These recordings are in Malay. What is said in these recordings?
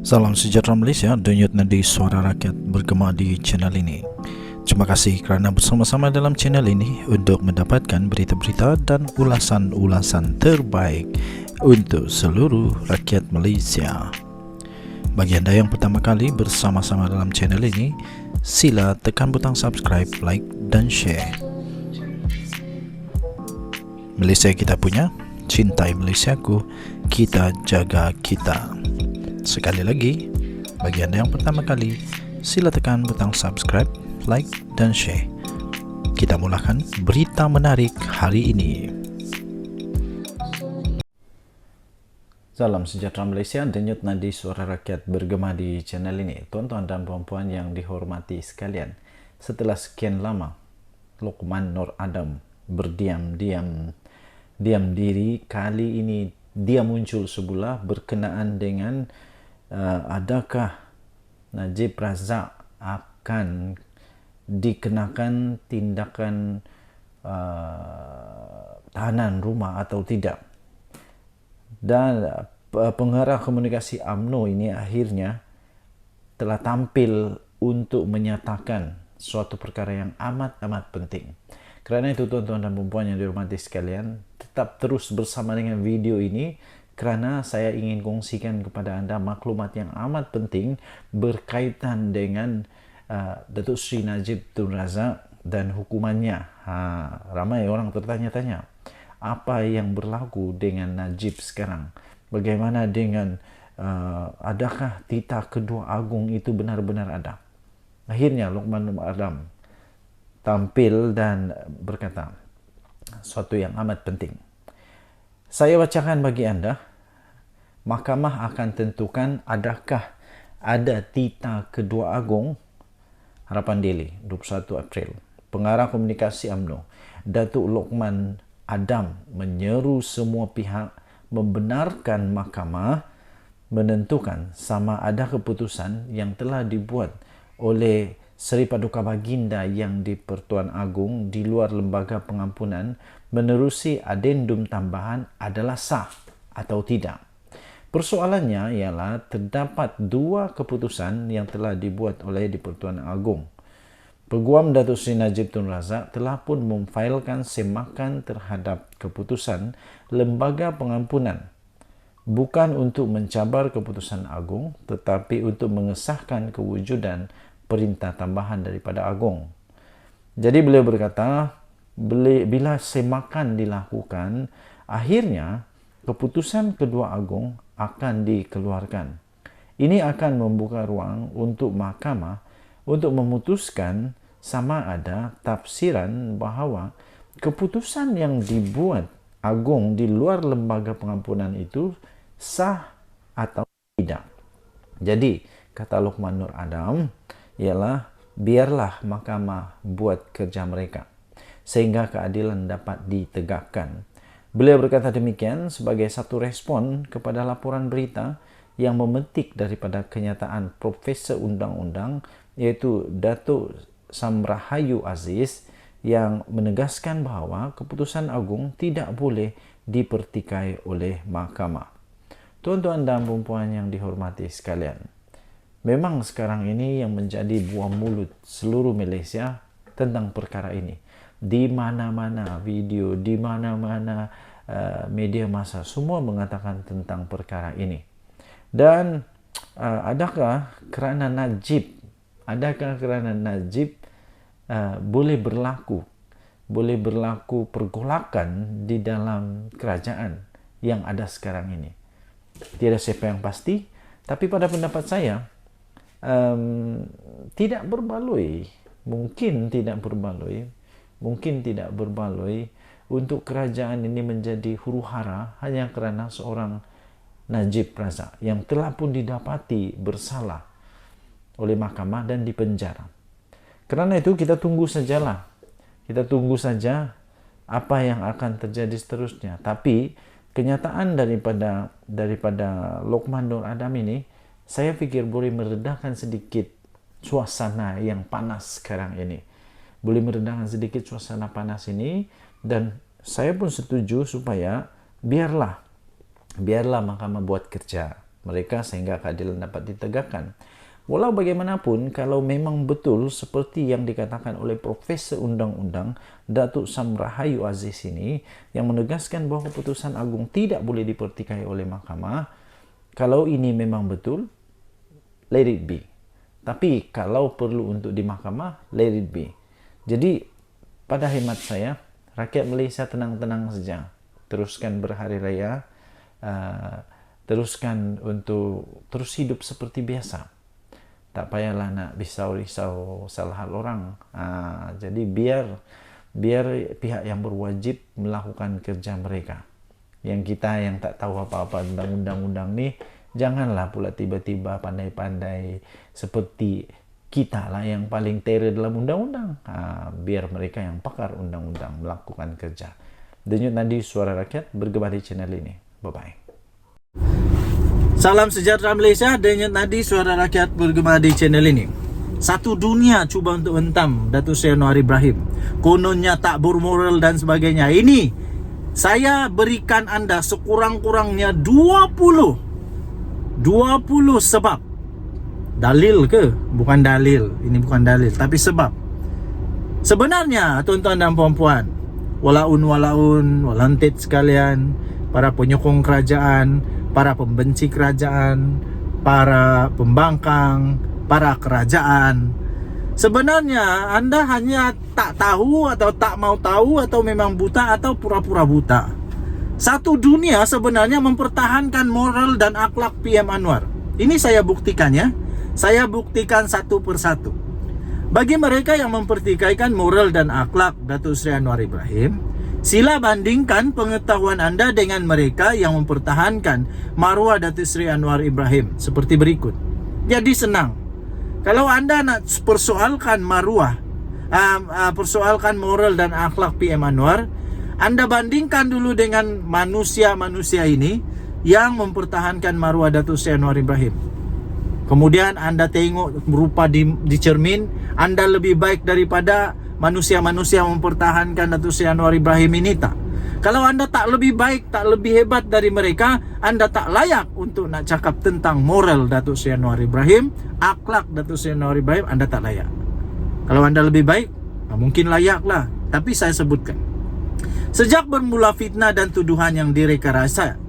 Salam sejahtera Malaysia, denyut nadi suara rakyat bergema di channel ini. Terima kasih kerana bersama-sama dalam channel ini untuk mendapatkan berita-berita dan ulasan-ulasan terbaik untuk seluruh rakyat Malaysia. Bagi anda yang pertama kali bersama-sama dalam channel ini, sila tekan butang subscribe, like dan share. Malaysia kita punya, cintai Malaysiaku, kita jaga kita. Sekali lagi, bagi anda yang pertama kali, sila tekan butang subscribe, like dan share. Kita mulakan berita menarik hari ini. Salam sejahtera Malaysia, denyut nadi suara rakyat bergema di channel ini. Tuan-tuan dan puan-puan yang dihormati sekalian, setelah sekian lama Luqman Nur Adam berdiam diri, kali ini dia muncul sebulah berkenaan dengan adakah Najib Razak akan dikenakan tindakan tahanan rumah atau tidak. Dan pengarah komunikasi UMNO ini akhirnya telah tampil untuk menyatakan suatu perkara yang amat penting. Kerana itu tuan-tuan dan puan yang dihormati sekalian, tetap terus bersama dengan video ini kerana saya ingin kongsikan kepada anda maklumat yang amat penting berkaitan dengan Datuk Seri Najib Tun Razak dan hukumannya. Ramai orang tertanya-tanya, apa yang berlaku dengan Najib sekarang? Bagaimana dengan adakah titah kedua agung itu benar-benar ada? Akhirnya Luqman Nur Adam tampil dan berkata suatu yang amat penting. Saya bacakan bagi anda. Mahkamah akan tentukan adakah ada titah kedua agung. Harapan Daily 21 April. Pengarah komunikasi UMNO Datuk Luqman Adam menyeru semua pihak membenarkan mahkamah menentukan sama ada keputusan yang telah dibuat oleh Seri Paduka Baginda yang di-Pertuan Agong di luar lembaga pengampunan menerusi adendum tambahan adalah sah atau tidak. Persoalannya ialah terdapat dua keputusan yang telah dibuat oleh di-Pertuan Agong. Peguam Datuk Seri Najib Tun Razak telah pun memfailkan semakan terhadap keputusan lembaga pengampunan, bukan untuk mencabar keputusan Agong tetapi untuk mengesahkan kewujudan perintah tambahan daripada Agong. Jadi beliau berkata, bila semakan dilakukan, akhirnya keputusan kedua Agong akan dikeluarkan. Ini akan membuka ruang untuk mahkamah untuk memutuskan sama ada tafsiran bahawa keputusan yang dibuat Agong di luar lembaga pengampunan itu sah atau tidak. Jadi, kata Luqman Nur Adam, ialah biarlah mahkamah buat kerja mereka sehingga keadilan dapat ditegakkan. Beliau berkata demikian sebagai satu respon kepada laporan berita yang memetik daripada kenyataan Profesor Undang-Undang iaitu Datuk Samrahayu Aziz yang menegaskan bahawa keputusan agung tidak boleh dipertikai oleh mahkamah. Tuan-tuan dan puan yang dihormati sekalian, memang sekarang ini yang menjadi buah mulut seluruh Malaysia tentang perkara ini. Di mana-mana video, di mana-mana media massa, semua mengatakan tentang perkara ini. Dan adakah kerana Najib boleh berlaku pergolakan di dalam kerajaan yang ada sekarang ini? Tiada siapa yang pasti, tapi pada pendapat saya tidak berbaloi, mungkin tidak berbaloi untuk kerajaan ini menjadi huru-hara hanya kerana seorang Najib Razak yang telah pun didapati bersalah oleh mahkamah dan dipenjara. Kerana itu kita tunggu sajalah. Kita tunggu saja apa yang akan terjadi seterusnya. Tapi kenyataan daripada Luqman Nur Adam ini, saya fikir boleh meredahkan sedikit suasana yang panas sekarang ini. Boleh meredahkan sedikit suasana panas ini, dan saya pun setuju supaya biarlah mahkamah buat kerja. mereka sehingga keadilan dapat ditegakkan. Walau bagaimanapun, kalau memang betul seperti yang dikatakan oleh Profesor Undang-Undang Datuk Sam Rahayu Aziz ini, yang menegaskan bahawa keputusan agung tidak boleh dipertikai oleh mahkamah, kalau ini memang betul, let it be. Tapi kalau perlu untuk di mahkamah, let it be. Jadi pada hemat saya, rakyat Malaysia tenang-tenang saja. Teruskan berhari raya, teruskan untuk terus hidup seperti biasa. Tak payahlah nak risau-risau salah orang. Jadi biar pihak yang berwajib melakukan kerja mereka. Yang kita yang tak tahu apa-apa tentang undang-undang ni, janganlah pula tiba-tiba pandai-pandai seperti kita lah yang paling terror dalam undang-undang. Biar mereka yang pakar undang-undang melakukan kerja. Denyut nadi suara rakyat bergema di channel ini. Bye-bye. Salam sejahtera Malaysia, denyut nadi suara rakyat bergema di channel ini. Satu dunia cuba untuk hentam Datuk Seri Anwar Ibrahim. Kononnya tak bermoral dan sebagainya. Ini saya berikan anda sekurang-kurangnya 20 sebab. Dalil ke? Bukan dalil. Ini bukan dalil, tapi sebab. Sebenarnya tuan-tuan dan puan-puan, walaun walantit sekalian, para penyokong kerajaan, para pembenci kerajaan, para pembangkang, para kerajaan, sebenarnya anda hanya tak tahu atau tak mau tahu atau memang buta atau pura-pura buta. Satu dunia sebenarnya mempertahankan moral dan akhlak PM Anwar. Ini saya buktikan ya. Saya buktikan satu persatu. Bagi mereka yang mempertikaikan moral dan akhlak Datuk Seri Anwar Ibrahim, sila bandingkan pengetahuan anda dengan mereka yang mempertahankan maruah Datuk Seri Anwar Ibrahim seperti berikut. Jadi senang. Kalau anda nak persoalkan maruah, persoalkan moral dan akhlak PM Anwar, anda bandingkan dulu dengan manusia-manusia ini yang mempertahankan maruah Datuk Seri Anwar Ibrahim. Kemudian anda tengok rupa di cermin, anda lebih baik daripada manusia-manusia mempertahankan Datuk Seri Anwar Ibrahim ini tak? Kalau anda tak lebih baik, tak lebih hebat dari mereka, anda tak layak untuk nak cakap tentang moral Datuk Seri Anwar Ibrahim, akhlak Datuk Seri Anwar Ibrahim, anda tak layak. Kalau anda lebih baik, mungkin layaklah. Tapi saya sebutkan, sejak bermula fitnah dan tuduhan yang direkayasa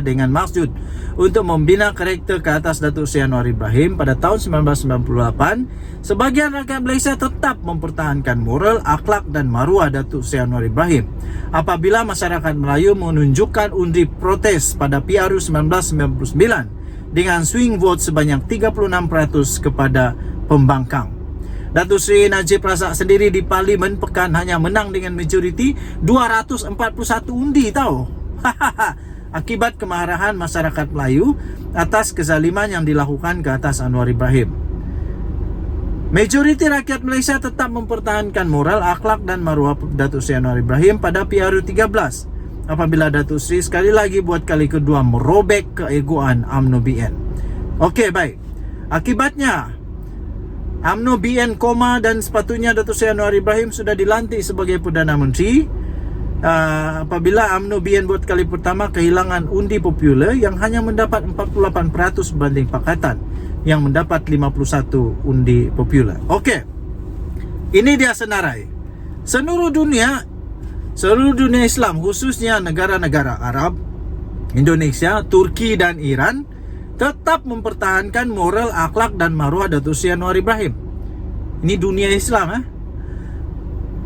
dengan maksud untuk membina karakter ke atas Datuk Seri Anwar Ibrahim pada tahun 1998, sebagian rakyat Malaysia tetap mempertahankan moral, akhlak dan maruah Datuk Seri Anwar Ibrahim apabila masyarakat Melayu menunjukkan undi protes pada PRU 1999 dengan swing vote sebanyak 36% kepada pembangkang. Datuk Seri Najib Razak sendiri di Parlimen Pekan hanya menang dengan majoriti 241 undi tau. Akibat kemarahan masyarakat Melayu atas kezaliman yang dilakukan ke atas Anwar Ibrahim. Majoriti rakyat Malaysia tetap mempertahankan moral, akhlak dan maruah Datuk Seri Anwar Ibrahim pada PRU 13 apabila Datuk Seri sekali lagi buat kali kedua merobek keegoan UMNO BN. Okey, baik. Akibatnya UMNO BN koma dan sepatutnya Datuk Seri Anwar Ibrahim sudah dilantik sebagai Perdana Menteri. Apabila UMNO BN buat kali pertama kehilangan undi popular yang hanya mendapat 48% berbanding Pakatan yang mendapat 51 undi popular. Okey. Ini dia senarai. Seluruh dunia Islam, khususnya negara-negara Arab, Indonesia, Turki dan Iran tetap mempertahankan moral, akhlak dan maruah Datuk Seri Anwar Ibrahim. Ini dunia Islam.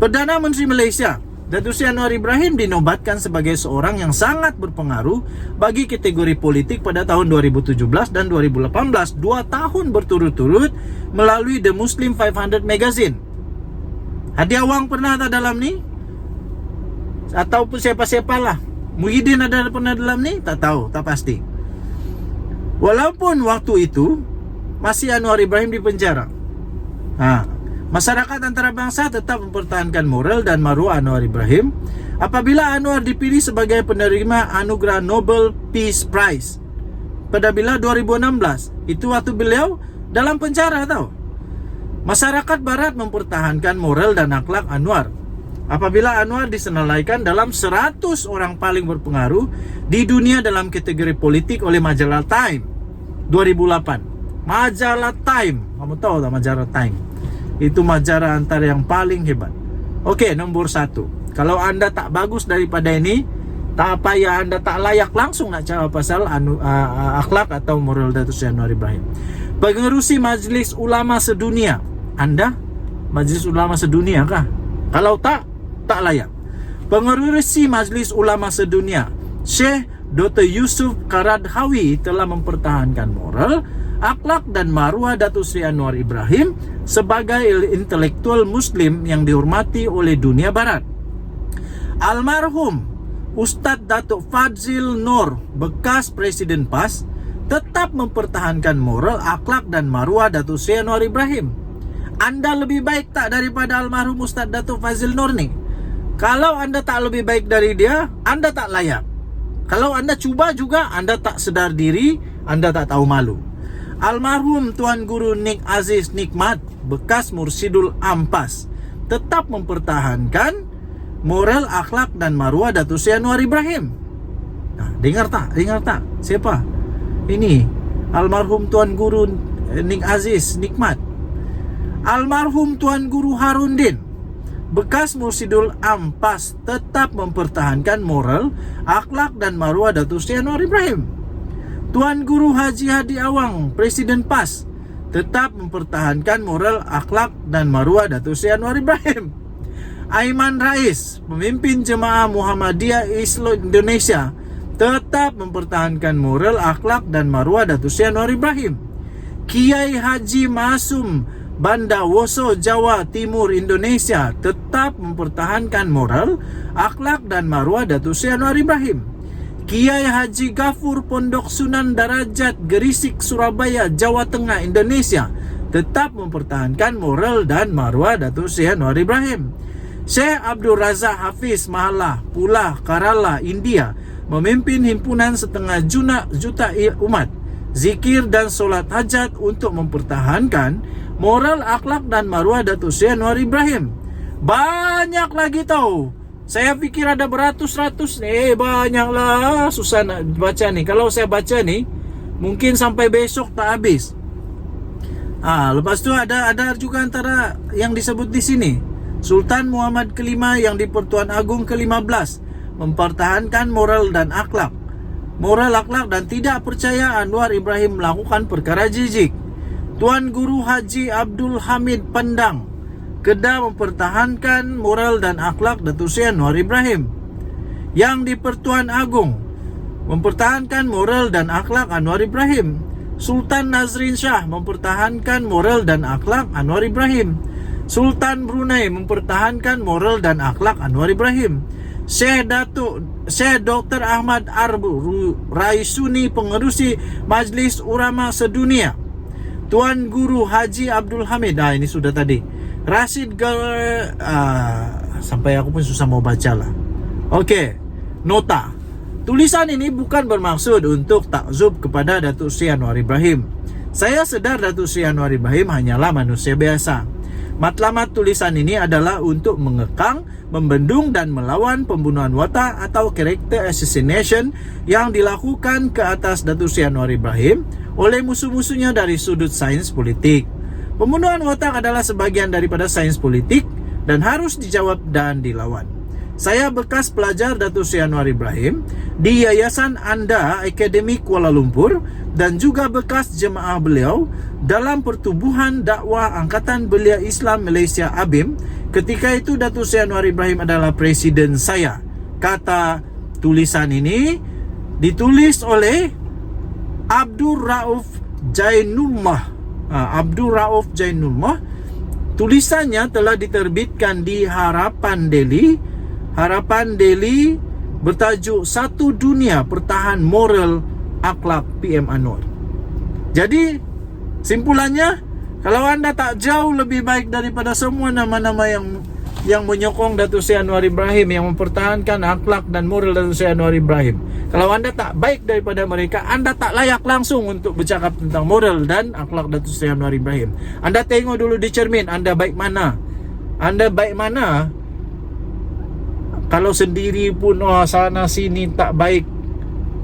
Perdana Menteri Malaysia Datuk Seri Anwar Ibrahim dinobatkan sebagai seorang yang sangat berpengaruh bagi kategori politik pada tahun 2017 dan 2018, 2 tahun berturut-turut melalui The Muslim 500 Magazine. Hadiah wang pernah tak dalam ni? Ataupun siapa-siapa lah. Muhyiddin ada pernah dalam ni? Tak tahu, tak pasti. Walaupun waktu itu masih Anwar Ibrahim di penjara. Masyarakat antarabangsa tetap mempertahankan moral dan maruah Anwar Ibrahim apabila Anwar dipilih sebagai penerima anugerah Nobel Peace Prize pada bila 2016. Itu waktu beliau dalam penjara tau. Masyarakat barat mempertahankan moral dan akhlak Anwar apabila Anwar disenaraikan dalam 100 orang paling berpengaruh di dunia dalam kategori politik oleh majalah Time 2008. Majalah Time, kamu tahu tak majalah Time? Itu majalah antara yang paling hebat. Oke, nomor 1. Kalau anda tak bagus daripada ini, tak payah, anda tak layak langsung nak cakap pasal akhlak atau moral Datuk Seri Anwar Ibrahim. Pengerusi Majlis Ulama Sedunia. Anda Majlis Ulama Sedunia kah? Kalau tak layak. Pengerusi Majlis Ulama Sedunia, Syekh Dr. Yusuf Karadhawi telah mempertahankan moral, akhlak dan maruah Datuk Seri Anwar Ibrahim sebagai intelektual Muslim yang dihormati oleh dunia barat. Almarhum Ustadz Datuk Fadzil Nur, bekas Presiden PAS, tetap mempertahankan moral, akhlak dan maruah Datuk Seri Anwar Ibrahim. Anda lebih baik tak daripada almarhum Ustadz Datuk Fadzil Nur ni? Kalau anda tak lebih baik dari dia, anda tak layak. Kalau anda cuba juga, anda tak sedar diri, anda tak tahu malu. Almarhum Tuan Guru Nik Aziz Nikmat, bekas Mursidul Ampas, tetap mempertahankan moral, akhlak dan maruah Datuk Seri Anwar Ibrahim. Nah, dengar tak? Siapa? Ini almarhum Tuan Guru Nik Aziz Nikmat. Almarhum Tuan Guru Harundin, bekas Mursidul Ampas, tetap mempertahankan moral, akhlak dan maruah Datuk Seri Anwar Ibrahim. Tuan Guru Haji Hadi Awang, Presiden PAS, tetap mempertahankan moral, akhlak dan maruah Datuk Seri Anwar Ibrahim. Aiman Rais, pemimpin Jemaah Muhammadiyah Islam Indonesia, tetap mempertahankan moral, akhlak dan maruah Datuk Seri Anwar Ibrahim. Kiai Haji Masum Banda Woso, Jawa Timur Indonesia, tetap mempertahankan moral, akhlak dan maruah Datuk Seri Anwar Ibrahim. Kiai Haji Gafur Pondok Sunan Darajat, Gerisik, Surabaya, Jawa Tengah Indonesia, tetap mempertahankan moral dan maruah Datuk Seri Anwar Ibrahim. Syekh Abdul Razak Hafiz Mahalah, Pulah, Kerala, India, memimpin himpunan 1,5 juta umat, zikir dan solat hajat untuk mempertahankan moral, akhlak dan maruah Datuk Seri Anwar Ibrahim. Banyak lagi tahu. Saya pikir ada beratus-ratus. Banyaklah. Susah nak baca ni. Kalau saya baca ni, mungkin sampai besok tak habis. Lepas tu ada juga antara yang disebut di sini. Sultan Muhammad kelima yang di Pertuan Agong ke-15 mempertahankan moral dan akhlak. Moral, akhlak dan tidak percaya Anwar Ibrahim melakukan perkara jijik. Tuan Guru Haji Abdul Hamid Pendang, Kedah, mempertahankan moral dan akhlak Datuk Seri Anwar Ibrahim. Yang di Pertuan Agong mempertahankan moral dan akhlak Anwar Ibrahim. Sultan Nazrin Shah mempertahankan moral dan akhlak Anwar Ibrahim. Sultan Brunei mempertahankan moral dan akhlak Anwar Ibrahim. Syekh Dr. Ahmad Arbu Raisuni, pengerusi Majlis Ulama Sedunia. Tuan Guru Haji Abdul Hamid, ini sudah tadi. Rashid sampai aku pun susah mau baca lah. Okey, nota. Tulisan ini bukan bermaksud untuk takzub kepada Datuk Seri Anwar Ibrahim. Saya sedar Datuk Seri Anwar Ibrahim hanyalah manusia biasa. Matlamat tulisan ini adalah untuk mengekang, membendung dan melawan pembunuhan watak atau character assassination yang dilakukan ke atas Datuk Seri Anwar Ibrahim oleh musuh-musuhnya dari sudut sains politik. Pembunuhan watak adalah sebagian daripada sains politik dan harus dijawab dan dilawan. Saya bekas pelajar Datuk Seri Anwar Ibrahim di Yayasan Anda Akademi Kuala Lumpur dan juga bekas jemaah beliau dalam Pertubuhan Dakwah Angkatan Belia Islam Malaysia ABIM. Ketika itu Datuk Seri Anwar Ibrahim adalah presiden saya. Kata tulisan ini ditulis oleh Abdul Rauf Jainullah. Abdul Rauf Jainullah. Tulisannya telah diterbitkan di Harapan Daily bertajuk Satu Dunia Pertahan Moral Akhlak PM Anwar. Jadi simpulannya, kalau anda tak jauh lebih baik daripada semua nama-nama yang menyokong Datuk Seri Anwar Ibrahim, yang mempertahankan akhlak dan moral Datuk Seri Anwar Ibrahim, kalau anda tak baik daripada mereka, anda tak layak langsung untuk bercakap tentang moral dan akhlak Datuk Seri Anwar Ibrahim. Anda tengok dulu di cermin, anda baik mana? Anda baik mana? Kalau sendiri pun sana sini tak baik,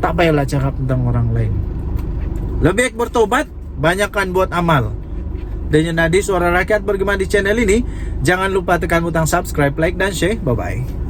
tak payahlah cakap tentang orang lain. Lebih baik bertobat, banyakkan buat amal. Dan yang Nadi Suara Rakyat bergema di channel ini. Jangan lupa tekan butang subscribe, like, dan share. Bye-bye.